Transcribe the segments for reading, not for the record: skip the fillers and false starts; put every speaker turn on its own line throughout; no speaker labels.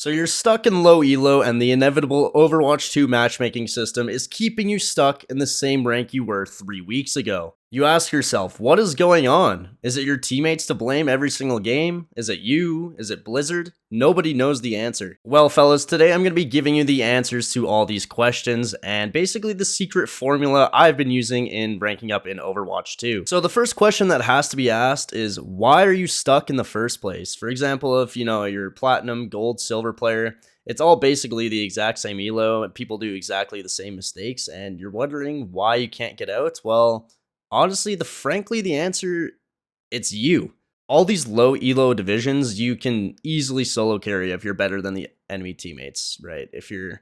So you're stuck in low elo, and the inevitable Overwatch 2 matchmaking system is keeping you stuck in the same rank you were 3 weeks ago. You ask yourself, what is going on? Is it your teammates to blame every single game? Is it you? Is it Blizzard? Nobody knows the answer. Well, fellas, today I'm going to be giving you the answers to all these questions and basically the secret formula I've been using in ranking up in Overwatch 2. So the first question that has to be asked is, why are you stuck in the first place? For example, if you're platinum, gold, silver player, it's all basically the exact same elo and people do exactly the same mistakes, and you're wondering why you can't get out. Well, honestly, frankly, the answer, it's you. All these low elo divisions, you can easily solo carry if you're better than the enemy teammates, right? If you're,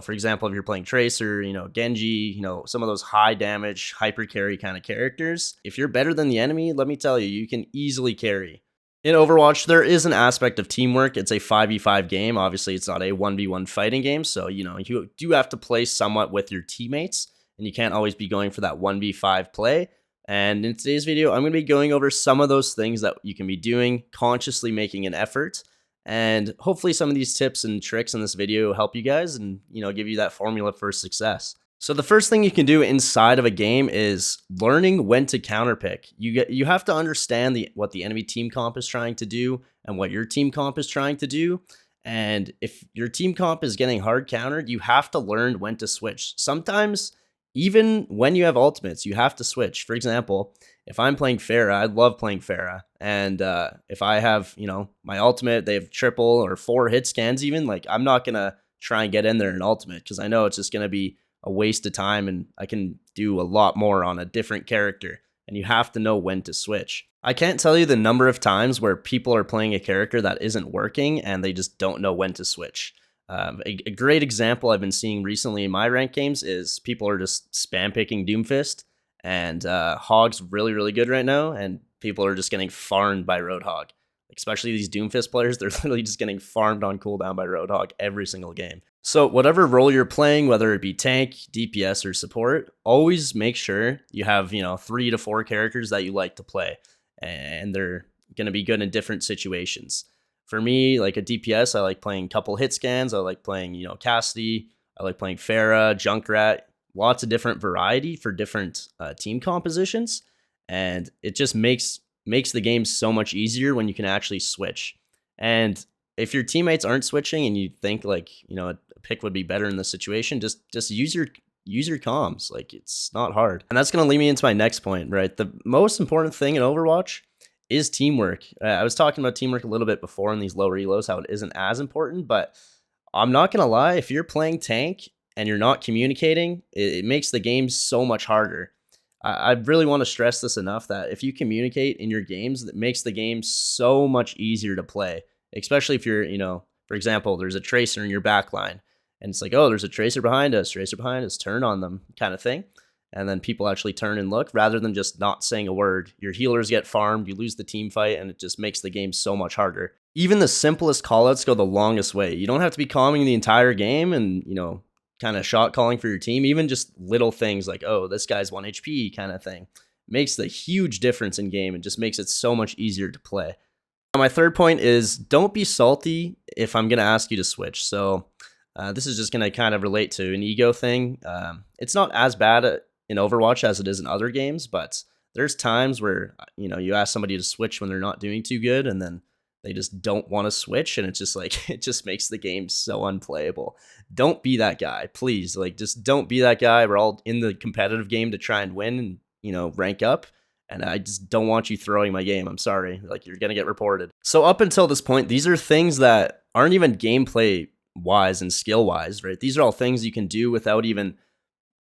for example, if you're playing Tracer, Genji, some of those high damage, hyper carry kind of characters, if you're better than the enemy, let me tell you, you can easily carry. In Overwatch, there is an aspect of teamwork. It's a 5v5 game. Obviously, it's not a 1v1 fighting game, so, you do have to play somewhat with your teammates, and you can't always be going for that 1v5 play. And in today's video, I'm going to be going over some of those things that you can be doing, consciously making an effort, and hopefully some of these tips and tricks in this video help you guys and, give you that formula for success. So the first thing you can do inside of a game is learning when to counterpick. You have to understand what the enemy team comp is trying to do and what your team comp is trying to do. And if your team comp is getting hard countered, you have to learn when to switch. Sometimes, even when you have ultimates, you have to switch. For example, if I'm playing Pharah, I love playing Pharah. And if I have, my ultimate, they have triple or 4 hit scans even, like I'm not going to try and get in there in ultimate because I know it's just going to be a waste of time and I can do a lot more on a different character, and you have to know when to switch. I can't tell you the number of times where people are playing a character that isn't working and they just don't know when to switch. A great example I've been seeing recently in my rank games is people are just spam picking Doomfist, and Hog's really, really good right now, and people are just getting farmed by Roadhog. Especially these Doomfist players, they're literally just getting farmed on cooldown by Roadhog every single game. So whatever role you're playing, whether it be tank, DPS, or support, always make sure you have, 3 to 4 characters that you like to play, and they're going to be good in different situations. For me, like a DPS, I like playing couple hit scans. I like playing, Cassidy. I like playing Pharah, Junkrat, lots of different variety for different team compositions. And it just makes the game so much easier when you can actually switch. And if your teammates aren't switching and you think like, a pick would be better in this situation, just use your comms. Like, it's not hard. And that's going to lead me into my next point, right? The most important thing in Overwatch is teamwork. I was talking about teamwork a little bit before in these lower elos, how it isn't as important, but I'm not going to lie, if you're playing tank and you're not communicating, it makes the game so much harder. I really want to stress this enough that if you communicate in your games, that makes the game so much easier to play, especially if you're, for example, there's a Tracer in your back line and it's like, oh, there's a Tracer behind us, turn on them kind of thing. And then people actually turn and look rather than just not saying a word. Your healers get farmed, you lose the team fight, and it just makes the game so much harder. Even the simplest callouts go the longest way. You don't have to be calming the entire game and, kind of shot calling for your team. Even just little things like, oh, this guy's 1 HP kind of thing makes the huge difference in game and just makes it so much easier to play. My third point is, don't be salty if I'm going to ask you to switch. So this is just going to kind of relate to an ego thing. It's not as bad in Overwatch as it is in other games, but there's times where, you ask somebody to switch when they're not doing too good, and then they just don't want to switch, and it's just like, it just makes the game so unplayable. Don't be that guy, please. Like, just don't be that guy. We're all in the competitive game to try and win and, rank up, and I just don't want you throwing my game. I'm sorry. Like, you're going to get reported. So up until this point, these are things that aren't even gameplay wise and skill wise, right? These are all things you can do without even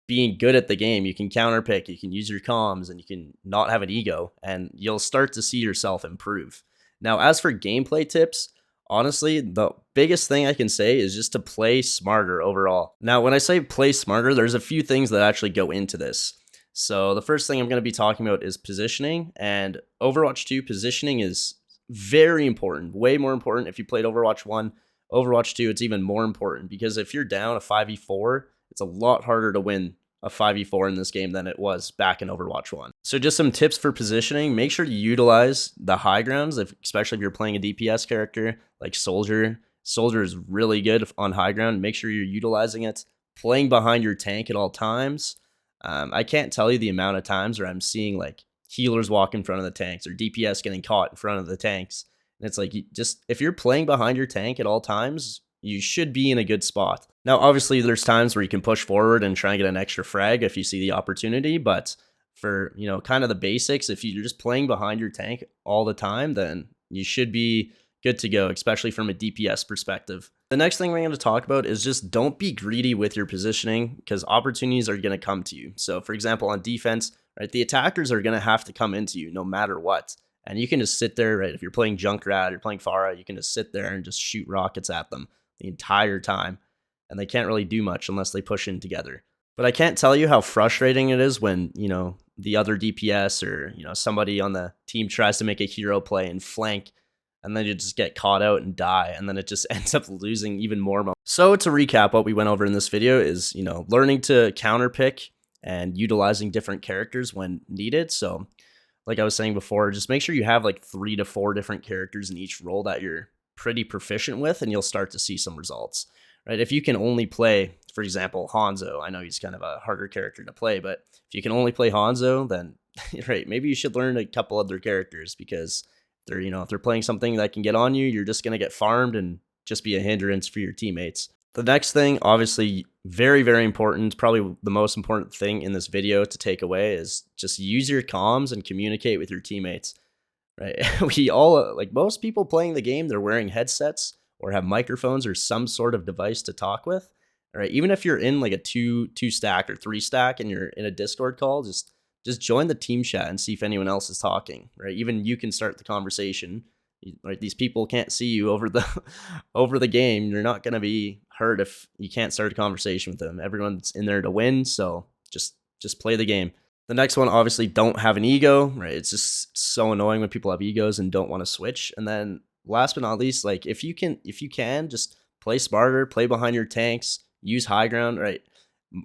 being good at the game. You can counterpick, you can use your comms, and you can not have an ego, and you'll start to see yourself improve. Now, as for gameplay tips, honestly, the biggest thing I can say is just to play smarter overall. Now, when I say play smarter, there's a few things that actually go into this. So the first thing I'm going to be talking about is positioning, and Overwatch 2 positioning is very important, way more important. If you played Overwatch 1, Overwatch 2, it's even more important, because if you're down a 5v4, it's a lot harder to win a 5v4 in this game than it was back in Overwatch 1. So just some tips for positioning. Make sure to utilize the high grounds, especially if you're playing a DPS character like Soldier. Soldier is really good on high ground. Make sure you're utilizing it. Playing behind your tank at all times. I can't tell you the amount of times where I'm seeing like healers walk in front of the tanks or DPS getting caught in front of the tanks. And it's like, if you're playing behind your tank at all times, you should be in a good spot. Now, obviously, there's times where you can push forward and try and get an extra frag if you see the opportunity, but for, kind of the basics, if you're just playing behind your tank all the time, then you should be good to go, especially from a DPS perspective. The next thing we're going to talk about is just don't be greedy with your positioning because opportunities are going to come to you. So, for example, on defense, right, the attackers are going to have to come into you no matter what. And you can just sit there, right? If you're playing Junkrat or playing Pharah, you can just sit there and just shoot rockets at them the entire time. And they can't really do much unless they push in together. But I can't tell you how frustrating it is when, the other DPS or, somebody on the team tries to make a hero play and flank, and then you just get caught out and die, and then it just ends up losing even more. So to recap, what we went over in this video is, learning to counterpick and utilizing different characters when needed. So like I was saying before, just make sure you have like 3 to 4 different characters in each role that you're pretty proficient with, and you'll start to see some results. Right? If you can only play, for example, Hanzo, I know he's kind of a harder character to play, but if you can only play Hanzo, then right, maybe you should learn a couple other characters because they're, if they're playing something that can get on you, you're just going to get farmed and just be a hindrance for your teammates. The next thing, obviously, very, very important, probably the most important thing in this video to take away is just use your comms and communicate with your teammates. Right? We all, like most people playing the game, they're wearing headsets or have microphones or some sort of device to talk with. All right, even if you're in like a two stack or 3 stack and you're in a Discord call, just join the team chat and see if anyone else is talking. Right, even you can start the conversation. Right, these people can't see you over the game. You're not gonna be hurt if you can't start a conversation with them. Everyone's in there to win, so just play the game. The next one, obviously, don't have an ego. Right, it's just so annoying when people have egos and don't want to switch. And then last but not least, like if you can just play smarter, play behind your tanks, use high ground, right?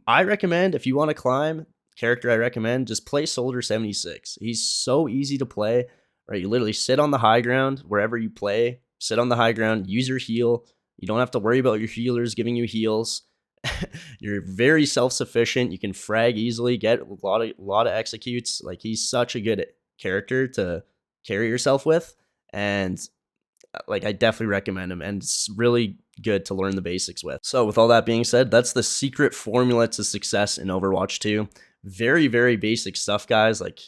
I recommend if you want to climb, character I recommend, just play Soldier 76. He's so easy to play, right? You literally sit on the high ground wherever you play, sit on the high ground, use your heal. You don't have to worry about your healers giving you heals. You're very self-sufficient. You can frag easily, get a lot of executes. Like he's such a good character to carry yourself with, and like I definitely recommend him, and it's really good to learn the basics with. So with all that being said, that's the secret formula to success in Overwatch 2. Very, very basic stuff, guys. Like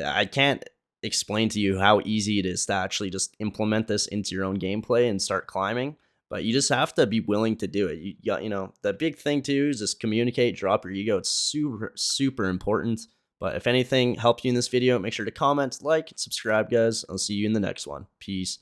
I can't explain to you how easy it is to actually just implement this into your own gameplay and start climbing. But you just have to be willing to do it. The big thing too is just communicate, drop your ego. It's super, super important. But if anything helped you in this video, make sure to comment, like, and subscribe, guys. I'll see you in the next one. Peace.